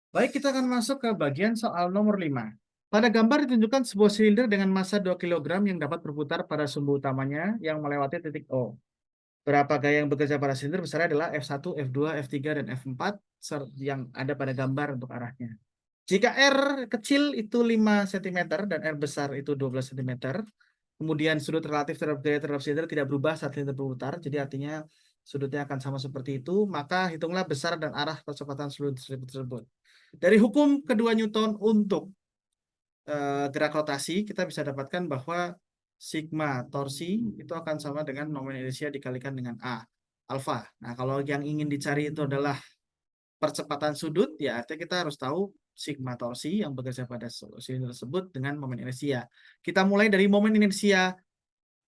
Baik, kita akan masuk ke bagian soal nomor 5. Pada gambar ditunjukkan sebuah silinder dengan massa 2 kilogram yang dapat berputar pada sumbu utamanya yang melewati titik O. Berapa gaya yang bekerja pada silinder besarnya adalah F1, F2, F3, dan F4 yang ada pada gambar untuk arahnya. Jika R kecil itu 5 cm dan R besar itu 12 cm, kemudian sudut relatif terhadap gaya terhadap silinder tidak berubah saat silinder berputar, jadi artinya sudutnya akan sama seperti itu, maka hitunglah besar dan arah percepatan sudut tersebut. Dari hukum kedua Newton untuk gerak rotasi, kita bisa dapatkan bahwa sigma torsi itu akan sama dengan momen inersia dikalikan dengan A, alfa. Nah, kalau yang ingin dicari itu adalah percepatan sudut, ya artinya kita harus tahu sigma torsi yang bekerja pada silinder tersebut dengan momen inersia. Kita mulai dari momen inersia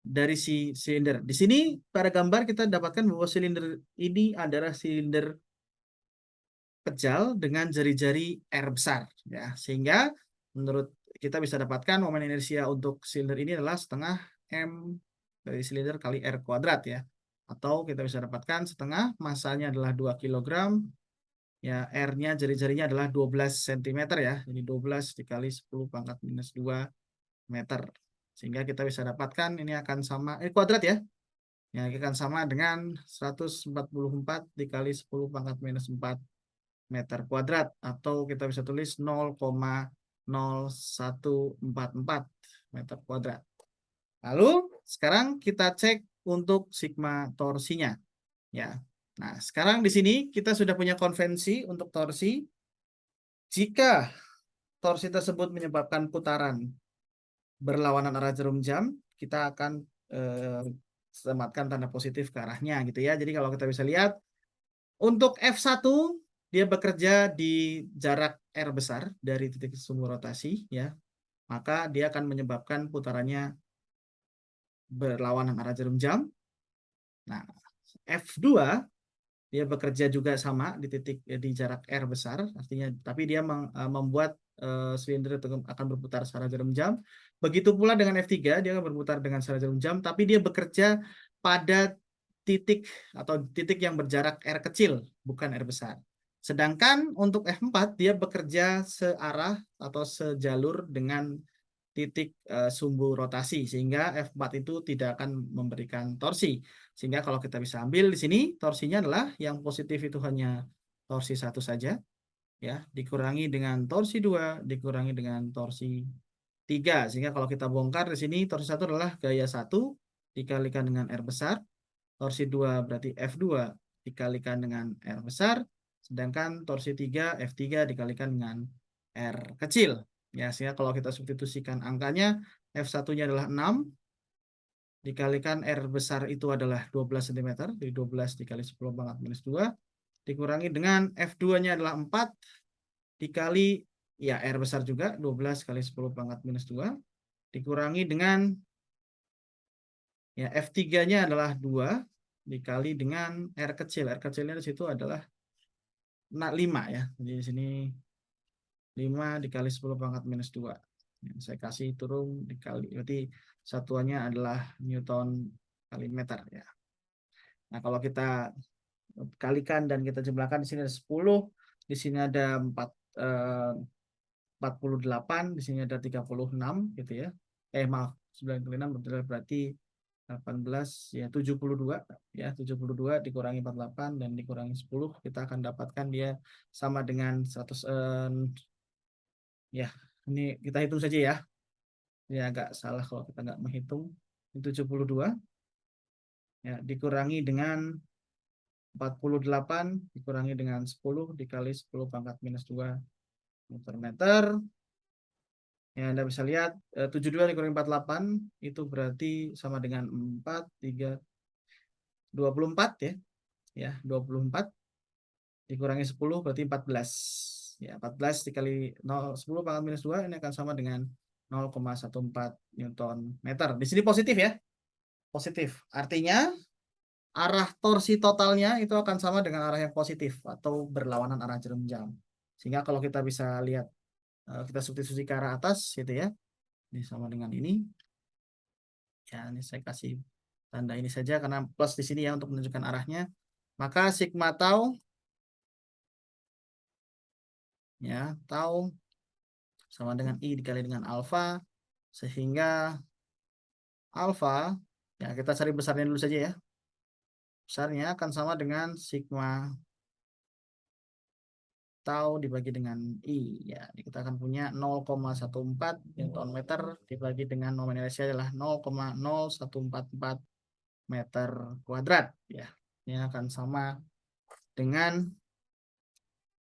dari si silinder. Di sini pada gambar kita dapatkan bahwa silinder ini adalah silinder kejal dengan jari-jari R besar, ya, sehingga menurut kita bisa dapatkan momen inersia untuk silinder ini adalah setengah M dari silinder kali R kuadrat, ya, atau kita bisa dapatkan setengah, masanya adalah 2 kilogram, ya, R-nya jari-jarinya adalah 12 cm, ya, jadi 12 dikali 10 pangkat minus 2 meter, sehingga kita bisa dapatkan ini akan sama kuadrat, ya, ya, akan sama dengan 144 dikali 10 pangkat minus 4 meter kuadrat, atau kita bisa tulis 0,0144 meter kuadrat. Lalu sekarang kita cek untuk sigma torsinya, ya. Nah, sekarang di sini kita sudah punya konvensi untuk torsi. Jika torsi tersebut menyebabkan putaran berlawanan arah jarum jam, kita akan sematkan tanda positif ke arahnya, gitu ya. Jadi kalau kita bisa lihat untuk F1 dia bekerja di jarak R besar dari titik sumbu rotasi, ya. Maka dia akan menyebabkan putarannya berlawanan arah jarum jam. Nah, F2 dia bekerja juga sama di titik di jarak R besar, artinya tapi dia membuat silinder akan berputar secara jarum jam. Begitu pula dengan F3, dia akan berputar dengan secara jarum jam, tapi dia bekerja pada titik atau titik yang berjarak R kecil, bukan R besar. Sedangkan untuk F4 dia bekerja searah atau sejalur dengan titik sumbu rotasi, sehingga F4 itu tidak akan memberikan torsi. Sehingga kalau kita bisa ambil di sini torsinya adalah yang positif itu hanya torsi 1 saja, ya, dikurangi dengan torsi 2 dikurangi dengan torsi 3. Sehingga kalau kita bongkar di sini torsi 1 adalah gaya 1 dikalikan dengan R besar, torsi 2 berarti F2 dikalikan dengan R besar, sedangkan torsi 3 F3 dikalikan dengan R kecil. Ya, sehingga kalau kita substitusikan angkanya, F1-nya adalah 6, dikalikan R besar itu adalah 12 cm, jadi 12 dikali 10 pangkat minus 2, dikurangi dengan F2-nya adalah 4, dikali, ya, R besar juga, 12 kali 10 pangkat minus 2, dikurangi dengan, ya, F3-nya adalah 2, dikali dengan R kecil. R kecilnya di situ adalah 5, ya. Jadi di sini 5 dikali 10 pangkat minus 2. Saya kasih turun dikali, berarti satuannya adalah Newton kali meter, ya. Nah, kalau kita kalikan dan kita jumlahkan, di sini ada 10, di sini ada 48, di sini ada 36, gitu ya. Maaf, 96 berarti 18, ya, 72, ya, 72 dikurangi 48 dan dikurangi 10, kita akan dapatkan dia sama dengan 100, ya, ini kita hitung saja, ya. Ini agak salah kalau kita nggak menghitung. Ini 72, ya, dikurangi dengan 48 dikurangi dengan 10 dikali 10 pangkat minus 2 meter. Ya, Anda bisa lihat 72 dikurangi 48 itu berarti sama dengan 4, 3, 24, ya. Ya, 24 dikurangi 10 berarti 14. Ya, 14 dikali 0, 10 pangkat minus 2 ini akan sama dengan 0,14 Newton meter. Di sini positif, ya. Positif. Artinya arah torsi totalnya itu akan sama dengan arah yang positif atau berlawanan arah jarum jam. Sehingga kalau kita bisa lihat, kita substitusi ke arah atas, gitu ya. Ini sama dengan ini. Ya, ini saya kasih tanda ini saja karena plus di sini, ya, untuk menunjukkan arahnya. Maka sigma tau, ya, tau sama dengan I dikali dengan alfa, sehingga alfa, ya kita cari besarnya dulu saja ya. Besarnya akan sama dengan sigma tau dibagi dengan I. Ya, kita akan punya 0,14 Newton meter dibagi dengan nominalisasi adalah 0,0144 meter kuadrat. Ya, ini akan sama dengan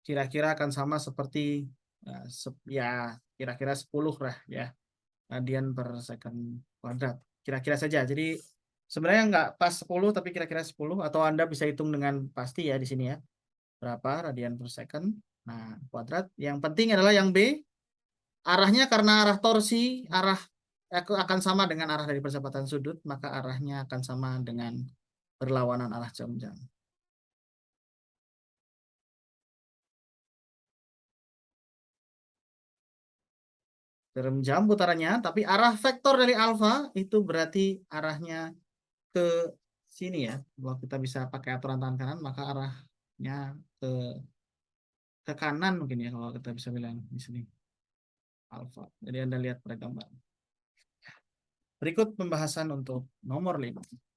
kira-kira akan sama seperti ya kira-kira 10 lah ya radian per second kuadrat. Kira-kira saja. Jadi sebenarnya nggak pas 10 tapi kira-kira 10 atau Anda bisa hitung dengan pasti ya di sini ya. Berapa radian per second. Nah, kuadrat. Yang penting adalah yang B arahnya karena arah torsi arah akan sama dengan arah dari percepatan sudut, maka arahnya akan sama dengan berlawanan arah jam-jam. Jarum jam putarannya, tapi arah vektor dari alfa itu berarti arahnya ke sini ya. Kalau kita bisa pakai aturan tangan kanan, maka arahnya ke ke kanan mungkin ya kalau kita bisa bilang di sini alfa. Jadi Anda lihat pada gambar. Berikut pembahasan untuk nomor 5.